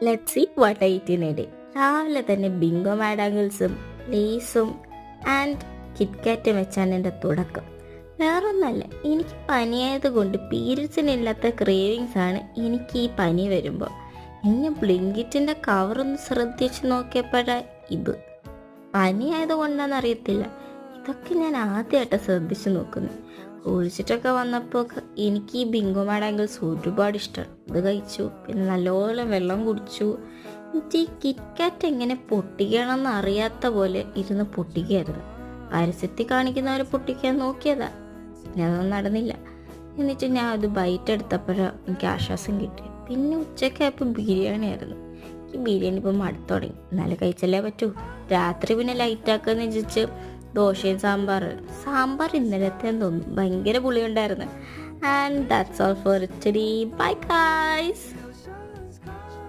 Let see what I eat in A day. രാവിലെ തന്നെ Bingo മാഡാങ്കിൾസും ലേസും and കിറ്റ്കാറ്റും വെച്ചാണ് എൻ്റെ തുടക്കം. വേറൊന്നല്ല, എനിക്ക് പനിയായത് കൊണ്ട് പീരിയഡ്സിനില്ലാത്ത ക്രേവിങ്സ് ആണ് എനിക്ക് ഈ പനി വരുമ്പോൾ. ഇനി ബ്ലിങ്കിറ്റിൻ്റെ കവറൊന്ന് ശ്രദ്ധിച്ച് നോക്കിയപ്പോഴാ ഇത്. പനിയായത് കൊണ്ടാണെന്ന് അറിയത്തില്ല, ഇതൊക്കെ ഞാൻ ആദ്യമായിട്ട് ശ്രദ്ധിച്ച് നോക്കുന്നു. കുളിച്ചിട്ടൊക്കെ വന്നപ്പോൾ എനിക്ക് ഈ ബിങ്കോ മാഡാങ്കിൾസ് ഒരുപാട് ഇഷ്ടമാണ്. ഇത് കഴിച്ചു, പിന്നെ നല്ലപോലെ വെള്ളം കുടിച്ചു. എനിക്ക് ഈ കിറ്റ്കാറ്റ് എങ്ങനെ പൊട്ടിക്കണമെന്ന് അറിയാത്ത പോലെ ഇരുന്ന് പൊട്ടിക്കുകയായിരുന്നു. പരസ്യത്തിൽ കാണിക്കുന്നവർ പൊട്ടിക്കാൻ നോക്കിയതാ, പിന്നെ അതൊന്നും നടന്നില്ല. എന്നിട്ട് ഞാൻ അത് ബൈറ്റ് എടുത്തപ്പോഴാണ് എനിക്ക് ആശ്വാസം കിട്ടി. പിന്നെ ഉച്ചയ്ക്കായപ്പോൾ ബിരിയാണി ആയിരുന്നു. ഈ ബിരിയാണി ഇപ്പം മടുത്തു തുടങ്ങി, എന്നാലും കഴിച്ചല്ലേ പറ്റൂ. രാത്രി പിന്നെ ലൈറ്റാക്കാന്ന് വെച്ചിട്ട് ദോശയും സാമ്പാർ ഇന്നലത്തെ തോന്നുന്നു, ഭയങ്കര പുളിയുണ്ടായിരുന്നു. And that's all for today. Bye guys.